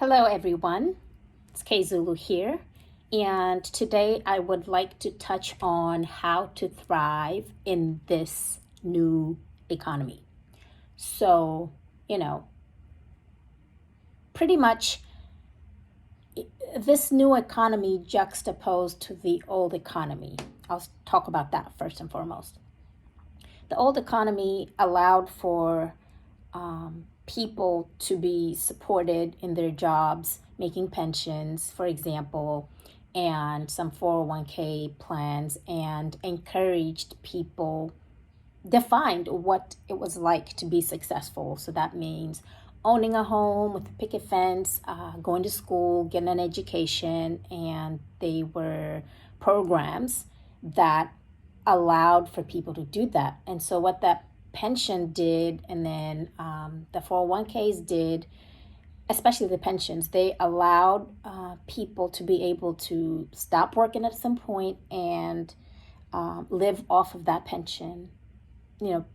Hello, everyone. It's Kay Zulu here, and today I would like to touch on how to thrive in this new economy. So, you know, pretty much this new economy juxtaposed to the old economy. I'll talk about that first and foremost. The old economy allowed for people to be supported in their jobs, making pensions, for example, and some 401k plans, and encouraged people, defined what it was like to be successful. So that means owning a home with a picket fence, going to school, getting an education, and they were programs that allowed for people to do that. And so what that pension did, and then the 401ks did, especially the pensions, they allowed people to be able to stop working at some point and live off of that pension,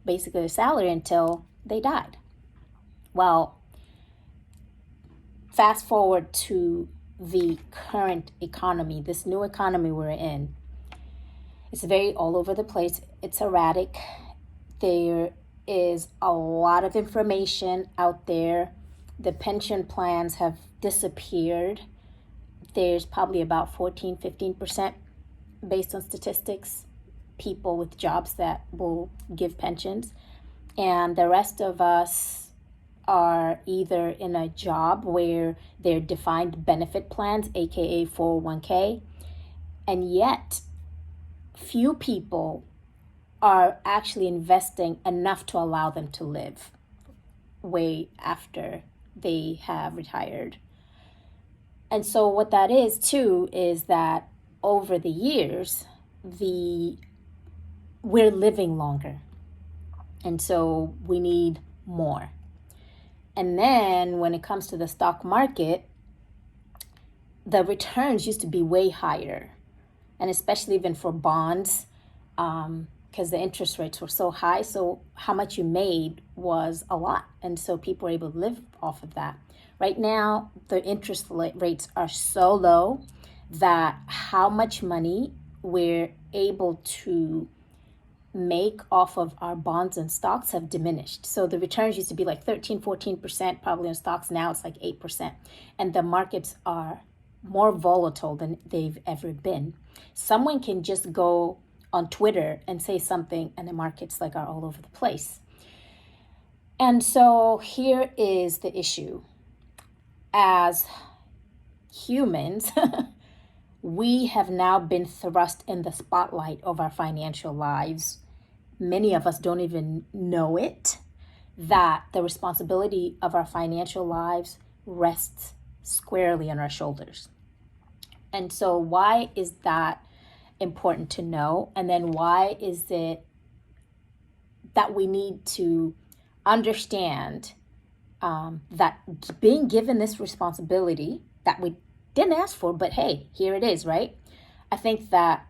basically a salary until they died. Well, fast forward to the current economy, this new economy we're in. It's very all over the place. It's erratic. There is a lot of information out there. The pension plans have disappeared. There's probably about 14-15% based on statistics, people with jobs that will give pensions. And the rest of us are either in a job where they're defined benefit plans, aka 401k, and yet few people are actually investing enough to allow them to live way after they have retired. And so what that is too is that over the years, we're living longer. And so we need more. And then when it comes to the stock market, the returns used to be way higher. And especially even for bonds, because the interest rates were so high. So how much you made was a lot. And so people were able to live off of that. Right now, the interest rates are so low that how much money we're able to make off of our bonds and stocks have diminished. So the returns used to be like 13-14% probably in stocks. Now it's like 8%. And the markets are more volatile than they've ever been. Someone can just go on Twitter and say something and the markets are all over the place. And so here is the issue. As humans, we have now been thrust in the spotlight of our financial lives. Many of us don't even know it, that the responsibility of our financial lives rests squarely on our shoulders. And so why is that important to know? And then why is it that we need to understand that being given this responsibility that we didn't ask for, but hey, here it is, right? I think that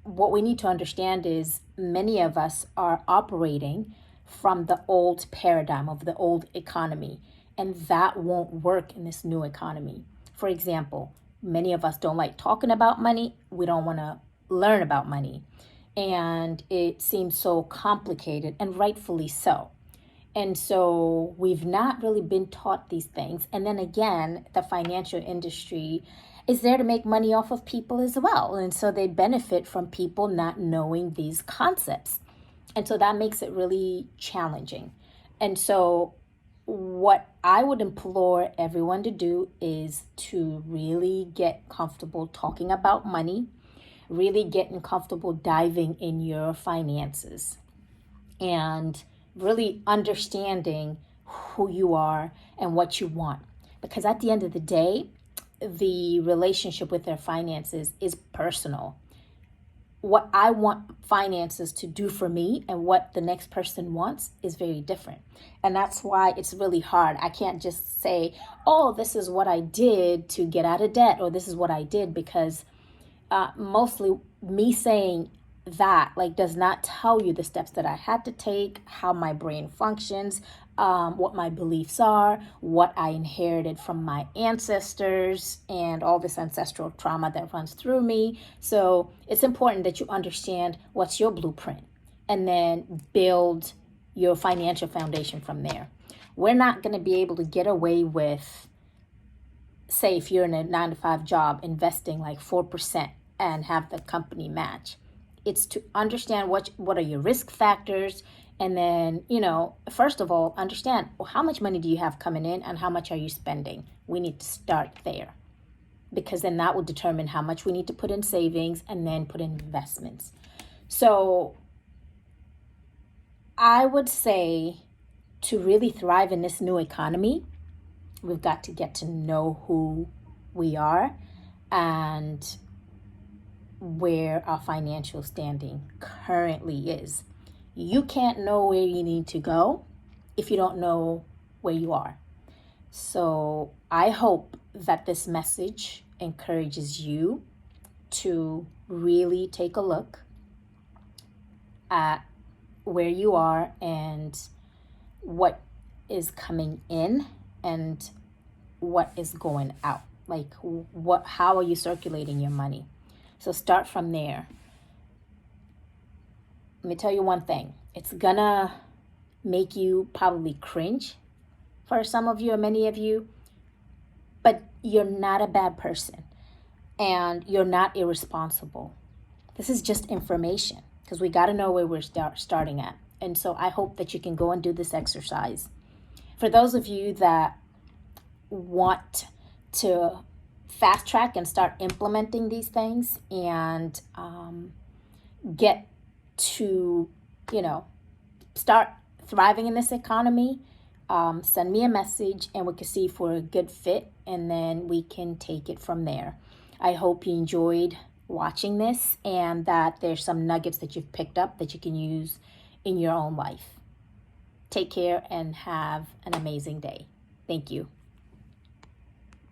what we need to understand is many of us are operating from the old paradigm of the old economy, and that won't work in this new economy. For example, many of us don't like talking about money. We don't want to learn about money. And it seems so complicated, and rightfully so. And so we've not really been taught these things. And then again, the financial industry is there to make money off of people as well. And so they benefit from people not knowing these concepts. And so that makes it really challenging. And so what I would implore everyone to do is to really get comfortable talking about money, really getting comfortable diving in your finances, and really understanding who you are and what you want. Because at the end of the day, the relationship with their finances is personal. What I want finances to do for me and what the next person wants is very different. And that's why it's really hard. I can't just say, oh, this is what I did to get out of debt, or this is what I did, because mostly me saying that does not tell you the steps that I had to take, how my brain functions, what my beliefs are, what I inherited from my ancestors, and all this ancestral trauma that runs through me. So it's important that you understand what's your blueprint and then build your financial foundation from there. We're not going to be able to get away with, say, if you're in a 9-to-5 job, investing like 4% and have the company match. It's to understand what are your risk factors. And then, first of all, understand, well, how much money do you have coming in and how much are you spending? We need to start there, because then that will determine how much we need to put in savings and then put in investments. So I would say, to really thrive in this new economy, we've got to get to know who we are and where our financial standing currently is. You can't know where you need to go if you don't know where you are. So I hope that this message encourages you to really take a look at where you are and what is coming in and what is going out. Like, how are you circulating your money? So start from there. Let me tell you one thing. It's gonna make you probably cringe for some of you or many of you, but you're not a bad person and you're not irresponsible. This is just information, because we got to know where we're starting at. And so I hope that you can go and do this exercise. For those of you that want to fast track and start implementing these things and get to, start thriving in this economy, send me a message and we can see if we're a good fit, and then we can take it from there. I hope you enjoyed watching this and that there's some nuggets that you've picked up that you can use in your own life. Take care and have an amazing day. Thank you.